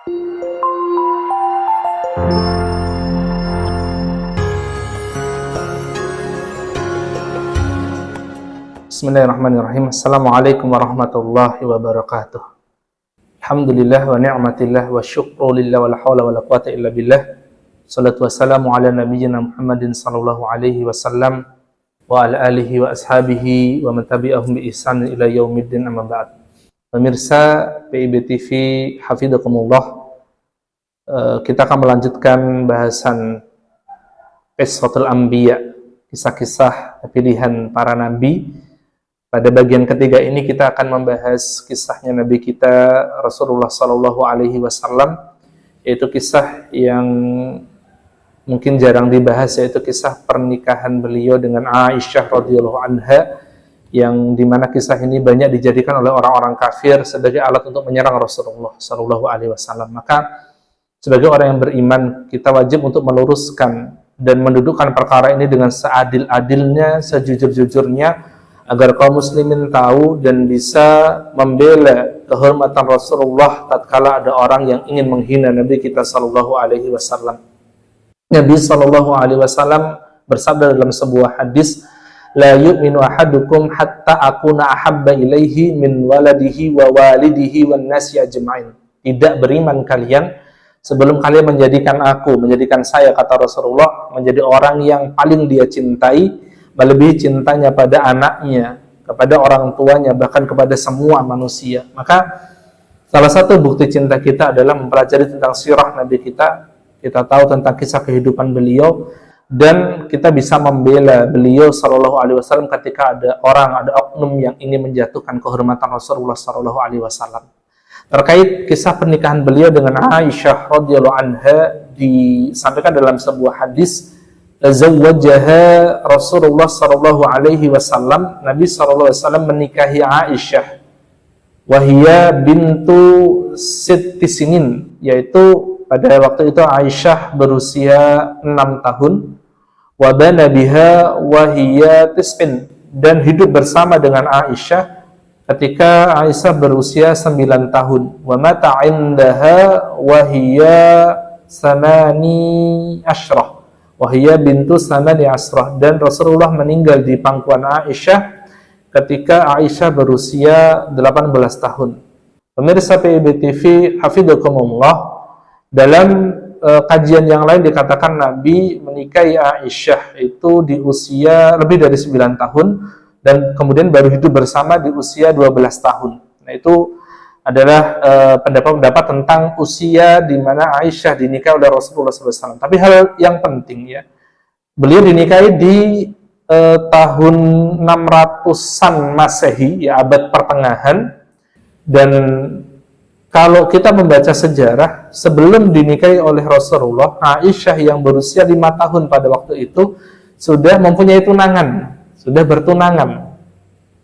Bismillahirrahmanirrahim. Assalamualaikum warahmatullahi wabarakatuh. Alhamdulillah wa ni'matillah wa syukru lillah wa la hawla wa la quwata illa billah. Salatu wassalamu ala nabiyyina Muhammadin sallallahu alaihi wasallam wa ala alihi wa ashabihi wa man tabi'ahum bi ihsan ila yaumiddin, amma ba'd. Pemirsa PIB TV hafizakumullah, kita akan melanjutkan bahasan Qissatul Anbiya, kisah-kisah pilihan para nabi. Pada bagian ketiga ini kita akan membahas kisahnya Nabi kita Rasulullah Sallallahu Alaihi Wasallam, yaitu kisah yang mungkin jarang dibahas, yaitu kisah pernikahan beliau dengan Aisyah radhiyallahu anha, yang dimana kisah ini banyak dijadikan oleh orang-orang kafir sebagai alat untuk menyerang Rasulullah Sallallahu Alaihi Wasallam. Maka sebagai orang yang beriman, kita wajib untuk meluruskan dan mendudukkan perkara ini dengan seadil-adilnya, sejujur-jujurnya, agar kaum muslimin tahu dan bisa membela kehormatan Rasulullah tatkala ada orang yang ingin menghina Nabi kita sallallahu alaihi wasallam. Nabi sallallahu alaihi wasallam bersabda dalam sebuah hadis, la yu'minu ahadukum hatta akuna ahabba ilaihi min waladihi wa walidihi wan nasi ajma'in. Tidak beriman kalian sebelum kalian menjadikan saya, kata Rasulullah, menjadi orang yang paling dia cintai, melebihi cintanya pada anaknya, kepada orang tuanya, bahkan kepada semua manusia. Maka salah satu bukti cinta kita adalah mempelajari tentang sirah Nabi kita. Kita tahu tentang kisah kehidupan beliau, dan kita bisa membela beliau sallallahu alaihi wasallam ketika ada oknum yang ingin menjatuhkan kehormatan Rasulullah sallallahu alaihi wasallam. Terkait kisah pernikahan beliau dengan Aisyah radhiyallahu anha, disampaikan dalam sebuah hadis, zawwajaha Rasulullah sallallahu alaihi wasallam, Nabi sallallahu alaihi wasallam menikahi Aisyah, wahia bintu sitti sinin, yaitu pada waktu itu Aisyah berusia 6 tahun, wa bana biha wahia tis'in, dan hidup bersama dengan Aisyah ketika Aisyah berusia 9 tahun, wa mata indaha wahia sanani asyrah, wahia bintu sanani asrah, dan Rasulullah meninggal di pangkuan Aisyah ketika Aisyah berusia 18 tahun. Pemirsa PIB TV hafizakumullah, dalam kajian yang lain dikatakan Nabi menikahi Aisyah itu di usia lebih dari 9 tahun, dan kemudian baru hidup bersama di usia 12 tahun. Nah, itu adalah pendapat tentang usia di mana Aisyah dinikahi oleh Rasulullah SAW. Tapi hal yang penting, ya, beliau dinikahi di tahun 600-an Masehi, ya, abad pertengahan. Dan kalau kita membaca sejarah, sebelum dinikahi oleh Rasulullah, Aisyah yang berusia 5 tahun pada waktu itu sudah mempunyai tunangan, sudah bertunangan.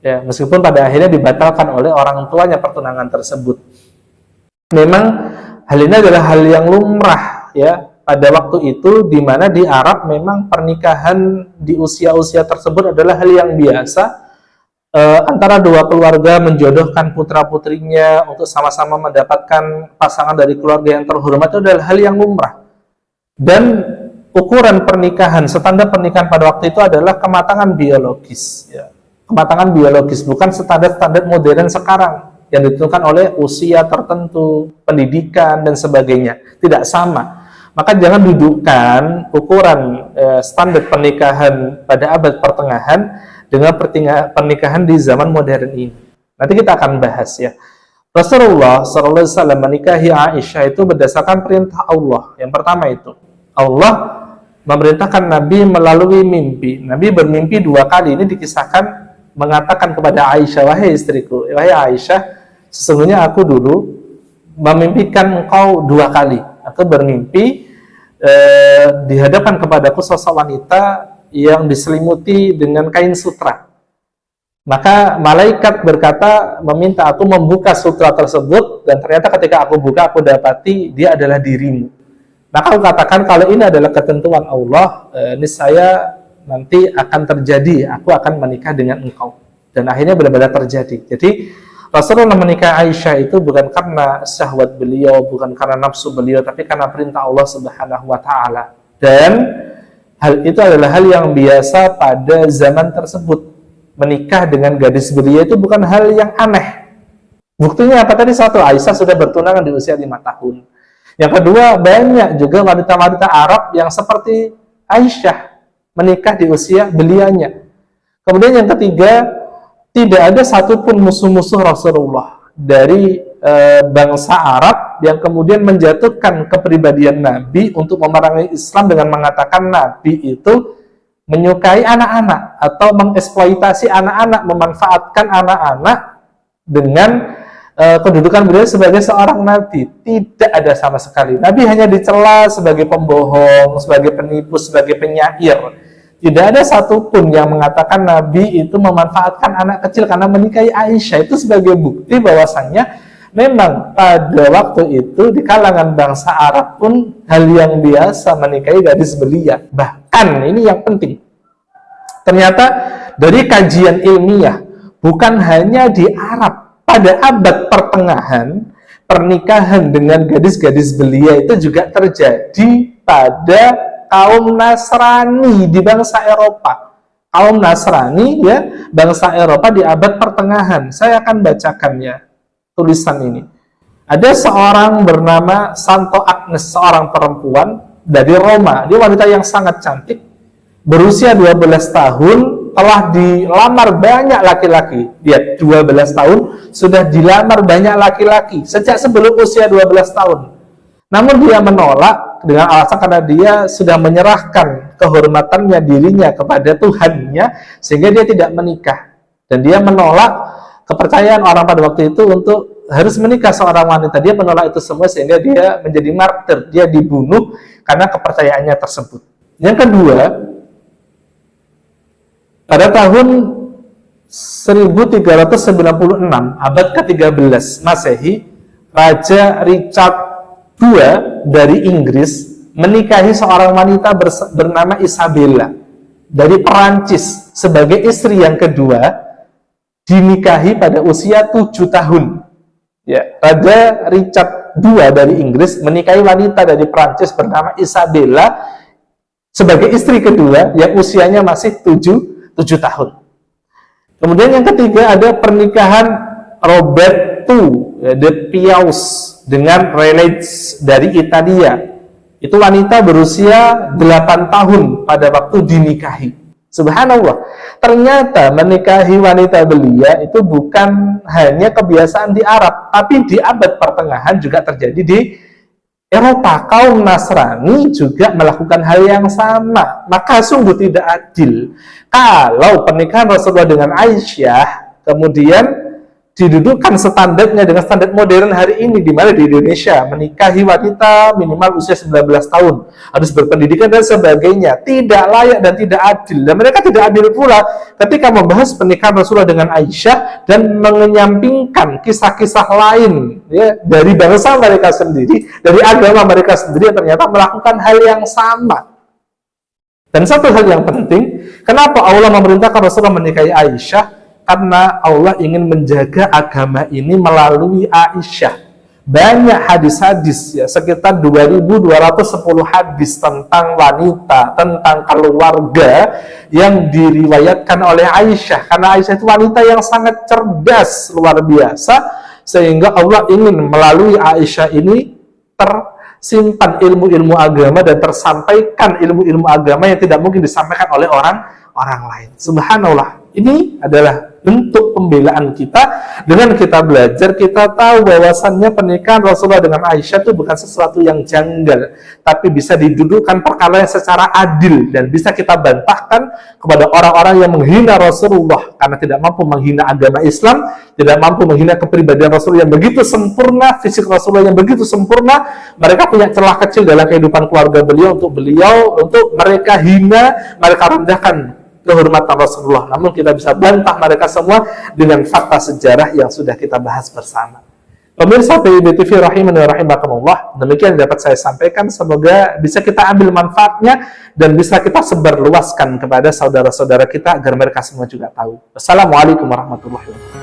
Ya, meskipun pada akhirnya dibatalkan oleh orang tuanya pertunangan tersebut. Memang hal ini adalah hal yang lumrah, ya, pada waktu itu, di mana di Arab memang pernikahan di usia-usia tersebut adalah hal yang biasa. Antara dua keluarga menjodohkan putra-putrinya untuk sama-sama mendapatkan pasangan dari keluarga yang terhormat itu adalah hal yang lumrah. Dan ukuran pernikahan, standar pernikahan pada waktu itu adalah kematangan biologis, ya. Kematangan biologis, bukan standar-standar modern sekarang yang ditentukan oleh usia tertentu, pendidikan dan sebagainya. Tidak sama. Maka jangan dudukkan ukuran standar pernikahan pada abad pertengahan dengan pernikahan di zaman modern ini. Nanti kita akan bahas, ya. Rasulullah SAW menikahi Aisyah itu berdasarkan perintah Allah. Yang pertama itu, Allah memerintahkan Nabi melalui mimpi. Nabi bermimpi 2 kali. Ini dikisahkan, mengatakan kepada Aisyah, wahai istriku, wahai Aisyah, sesungguhnya aku dulu memimpikan engkau 2 kali. Aku bermimpi dihadapkan kepadaku sosok wanita yang diselimuti dengan kain sutra. Maka malaikat berkata, meminta aku membuka sutra tersebut, dan ternyata ketika aku buka, aku dapati dia adalah dirimu. Maka aku katakan, kalau ini adalah ketentuan Allah, niscaya nanti akan terjadi, aku akan menikah dengan engkau. Dan akhirnya benar-benar terjadi. Jadi Rasulullah menikah Aisyah itu bukan karena syahwat beliau, bukan karena nafsu beliau, tapi karena perintah Allah Subhanahu wa taala. Dan hal itu adalah hal yang biasa pada zaman tersebut. Menikah dengan gadis belia itu bukan hal yang aneh. Buktinya apa tadi? Satu, Aisyah sudah bertunangan di usia 5 tahun. Yang kedua, banyak juga wanita-wanita Arab yang seperti Aisyah menikah di usia belianya. Kemudian yang ketiga, tidak ada satupun musuh-musuh Rasulullah dari bangsa Arab yang kemudian menjatuhkan kepribadian Nabi untuk memerangi Islam dengan mengatakan Nabi itu menyukai anak-anak atau mengeksploitasi anak-anak, memanfaatkan anak-anak dengan kedudukan beliau sebagai seorang nabi. Tidak ada sama sekali. Nabi hanya dicela sebagai pembohong, sebagai penipu, sebagai penyair. Tidak ada satupun yang mengatakan Nabi itu memanfaatkan anak kecil karena menikahi Aisyah. Itu sebagai bukti bahwasannya memang pada waktu itu di kalangan bangsa Arab pun hal yang biasa menikahi gadis belia. Bahkan ini yang penting, ternyata dari kajian ilmiah bukan hanya di Arab, pada abad pertengahan pernikahan dengan gadis-gadis belia itu juga terjadi pada kaum Nasrani di bangsa Eropa. Kaum Nasrani ya, bangsa Eropa di abad pertengahan. Saya akan bacakannya tulisan ini. Ada seorang bernama Santo Agnes, seorang perempuan dari Roma. Dia wanita yang sangat cantik, berusia 12 tahun, telah dilamar banyak laki-laki. Dia 12 tahun sudah dilamar banyak laki-laki sejak sebelum usia 12 tahun. Namun dia menolak dengan alasan karena dia sudah menyerahkan kehormatannya dirinya kepada Tuhannya sehingga dia tidak menikah. Dan dia menolak kepercayaan orang pada waktu itu untuk harus menikah seorang wanita. Dia menolak itu semua sehingga dia menjadi martir. Dia dibunuh karena kepercayaannya tersebut. Yang kedua, pada tahun 1396, abad ke-13 Masehi, Raja Richard II dari Inggris menikahi seorang wanita bernama Isabella dari Perancis sebagai istri yang kedua, dinikahi pada usia 7 tahun. Ya, Raja Richard II dari Inggris menikahi wanita dari Perancis bernama Isabella sebagai istri kedua yang usianya masih 7 tahun. Kemudian yang ketiga ada pernikahan Robert II de Piaus dengan Relais dari Italia. Itu wanita berusia 8 tahun pada waktu dinikahi. Subhanallah, ternyata menikahi wanita belia itu bukan hanya kebiasaan di Arab, tapi di abad pertengahan juga terjadi di Eropa. Kaum Nasrani juga melakukan hal yang sama. Maka sungguh tidak adil kalau pernikahan Rasulullah dengan Aisyah kemudian didudukkan standarnya dengan standar modern hari ini, di mana di Indonesia menikahi wanita minimal usia 19 tahun, harus berpendidikan dan sebagainya. Tidak layak dan tidak adil. Dan mereka tidak adil pula ketika membahas pernikahan Rasulullah dengan Aisyah dan menyampingkan kisah-kisah lain ya, dari bangsa mereka sendiri, dari agama mereka sendiri yang ternyata melakukan hal yang sama. Dan satu hal yang penting, kenapa Allah memerintahkan Rasulullah menikahi Aisyah? Karena Allah ingin menjaga agama ini melalui Aisyah. Banyak hadis-hadis ya, sekitar 2210 hadis tentang wanita, tentang keluarga yang diriwayatkan oleh Aisyah. Karena Aisyah itu wanita yang sangat cerdas, luar biasa, sehingga Allah ingin melalui Aisyah ini tersimpan ilmu-ilmu agama dan tersampaikan ilmu-ilmu agama yang tidak mungkin disampaikan oleh orang lain. Subhanallah, ini adalah bentuk pembelaan kita. Dengan kita belajar, kita tahu bahwasannya pernikahan Rasulullah dengan Aisyah itu bukan sesuatu yang janggal, tapi bisa didudukkan perkara yang secara adil dan bisa kita bantahkan kepada orang-orang yang menghina Rasulullah karena tidak mampu menghina agama Islam, tidak mampu menghina kepribadian Rasulullah yang begitu sempurna, fisik Rasulullah yang begitu sempurna. Mereka punya celah kecil dalam kehidupan keluarga beliau, untuk mereka hina, mereka rendahkan kehormatan Rasulullah. Namun kita bisa bantah mereka semua dengan fakta sejarah yang sudah kita bahas bersama. Pemirsa PIB TV rahimani wa rahimakumullah, demikian yang dapat saya sampaikan. Semoga bisa kita ambil manfaatnya dan bisa kita sebarluaskan kepada saudara-saudara kita agar mereka semua juga tahu. Wassalamualaikum warahmatullahi wabarakatuh.